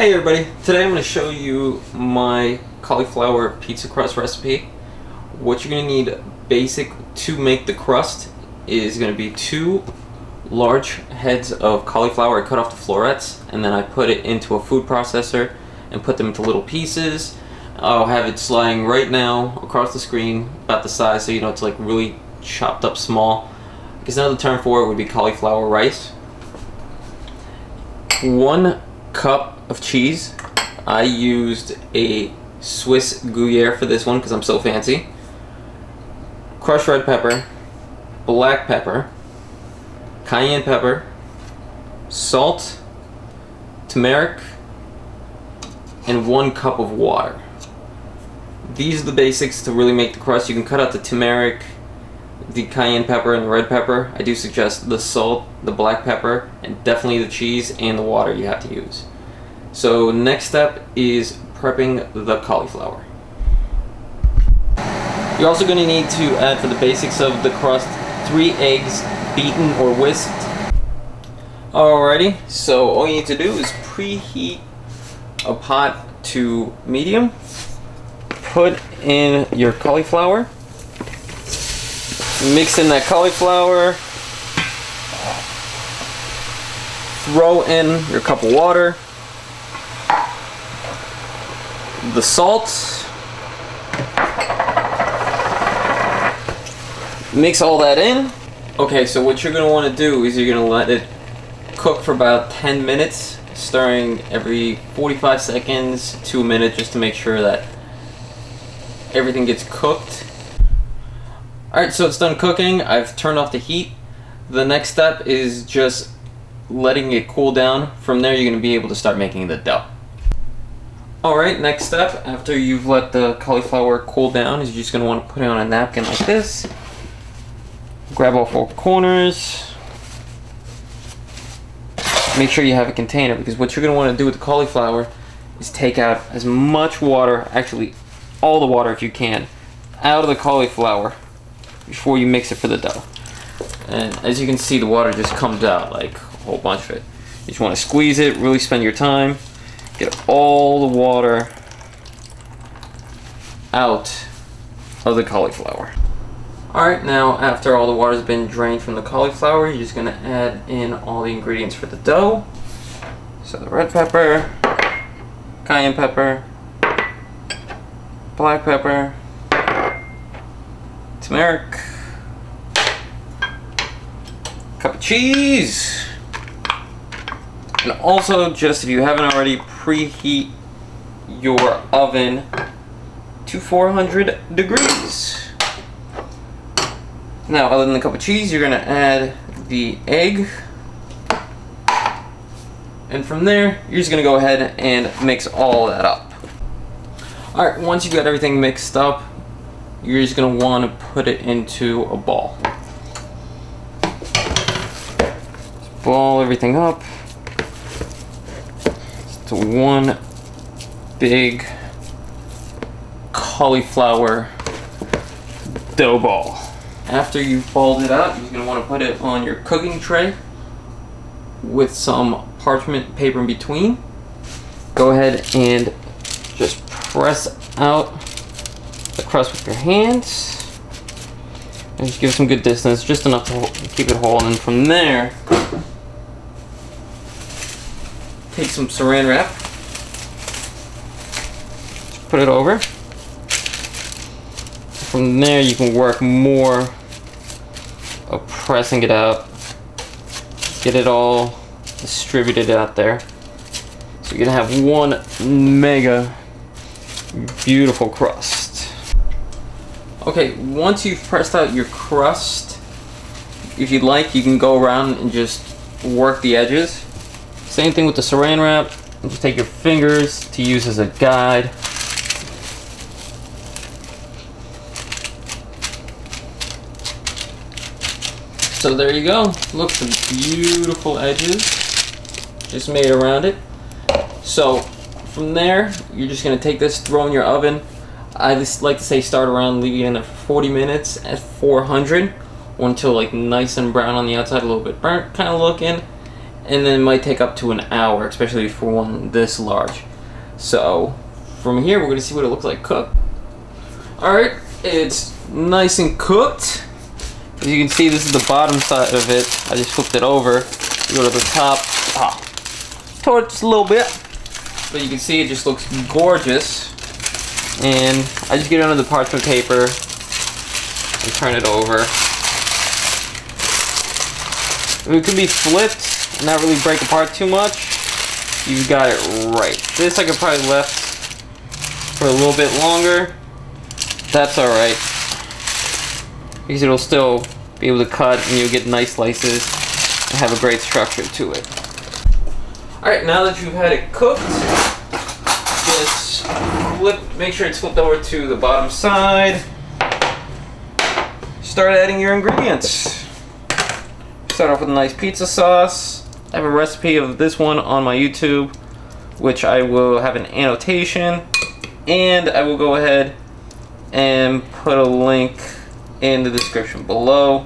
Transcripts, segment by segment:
Hey everybody, today I'm going to show you my cauliflower pizza crust recipe. What you're going to need basic to make the crust is going to be 2 large heads of cauliflower. I cut off the florets and then I put it into a food processor and put them into little pieces. I'll have it sliding right now across the screen about the size so you know it's like really chopped up small. I guess another term for it would be cauliflower rice. 1 cup of cheese. I used a Swiss Gruyere for this one because I'm so fancy. Crushed red pepper, black pepper, cayenne pepper, salt, turmeric, and 1 cup of water. These are the basics to really make the crust. You can cut out the turmeric, the cayenne pepper, and the red pepper. I do suggest the salt, the black pepper, and definitely the cheese and the water you have to use. So next step is prepping the cauliflower. You're also going to need to add, for the basics of the crust, 3 eggs beaten or whisked. Alrighty, so all you need to do is preheat a pot to medium. Put in your cauliflower. Mix in that cauliflower. Throw in your cup of water. The salt. Mix all that in. Okay, so what you're going to want to do is you're going to let it cook for about 10 minutes, stirring every 45 seconds to a minute just to make sure that everything gets cooked. Alright, so it's done cooking. I've turned off the heat. The next step is just letting it cool down. From there, you're going to be able to start making the dough. Alright, next step, after you've let the cauliflower cool down, is you're just going to want to put it on a napkin like this. Grab off all corners. Make sure you have a container, because what you're going to want to do with the cauliflower is take out as much water, actually all the water if you can, out of the cauliflower before you mix it for the dough. And as you can see, the water just comes out, like a whole bunch of it. You just want to squeeze it, really spend your time. Get all the water out of the cauliflower. Alright, now after all the water has been drained from the cauliflower, you're just going to add in all the ingredients for the dough. So the red pepper, cayenne pepper, black pepper, turmeric, cup of cheese. And also, just if you haven't already, preheat your oven to 400 degrees. Now, other than the cup of cheese, you're going to add the egg. And from there, you're just going to go ahead and mix all that up. Alright, once you got everything mixed up, you're just going to want to put it into a ball. Just ball everything up to one big cauliflower dough ball. After you've balled it out, you're going to want to put it on your cooking tray with some parchment paper in between. Go ahead and just press out the crust with your hands. And just give it some good distance, just enough to keep it whole. And from there, take some saran wrap, just put it over. From there, you can work more of pressing it out, get it all distributed out there. So you're gonna have one mega beautiful crust. Okay, once you've pressed out your crust, if you'd like, you can go around and just work the edges. Same thing with the saran wrap. Just take your fingers to use as a guide. So there you go. Look, some beautiful edges just made around it. So from there, you're just going to take this, throw in your oven. I just like to say start around, leave it in there for 40 minutes at 400 until like nice and brown on the outside, a little bit burnt kind of looking. and then it might take up to an hour, especially for one this large. So from here we're gonna see what it looks like cooked. Alright, it's nice and cooked. As you can see, this is the bottom side of it. I just flipped it over. You go to the top. Tore it just a little bit. But you can see it just looks gorgeous. And I just get it under the parchment paper and turn it over. It can be flipped and not really break apart too much. You got it right. This I could probably left for a little bit longer. That's alright, because it'll still be able to cut and you'll get nice slices and have a great structure to it. Alright, now that you've had it cooked, just make sure it's flipped over to the bottom side. Start adding your ingredients. Start off with a nice pizza sauce. I have a recipe of this one on my YouTube, which I will have an annotation, and I will go ahead and put a link in the description below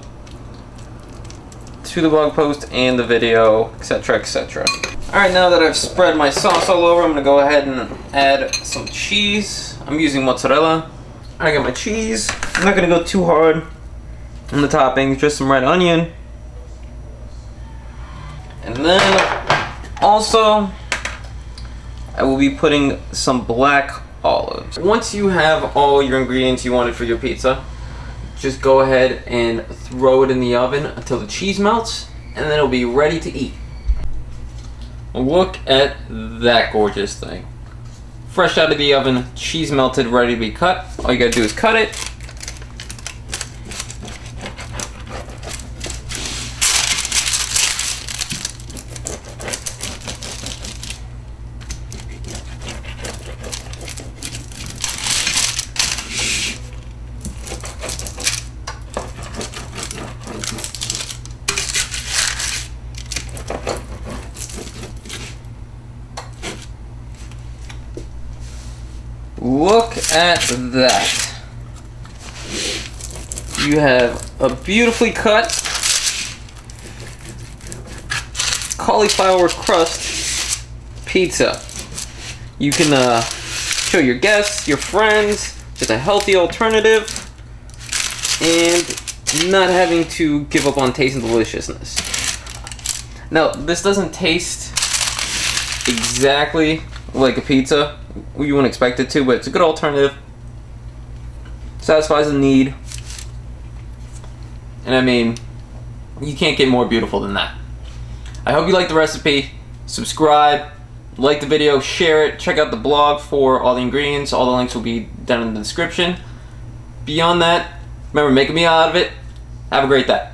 to the blog post and the video, etc, etc. Alright, now that I've spread my sauce all over, I'm going to go ahead and add some cheese. I'm using mozzarella. I got my cheese. I'm not going to go too hard on the toppings, just some red onion. And then also I will be putting some black olives. Once you have all your ingredients you wanted for your pizza, just go ahead and throw it in the oven until the cheese melts, and then it'll be ready to eat. Look at that gorgeous thing. Fresh out of the oven, cheese melted, ready to be cut. All you gotta do is cut it. Look at that. You have a beautifully cut cauliflower crust pizza. You can show your guests, your friends, just a healthy alternative, and not having to give up on taste and deliciousness. Now, this doesn't taste exactly like a pizza. You wouldn't expect it to, but it's a good alternative. Satisfies the need. And I mean, you can't get more beautiful than that. I hope you like the recipe. Subscribe, like the video, share it, check out the blog for all the ingredients. All the links will be down in the description. Beyond that, remember, make a meal out of it. Have a great day.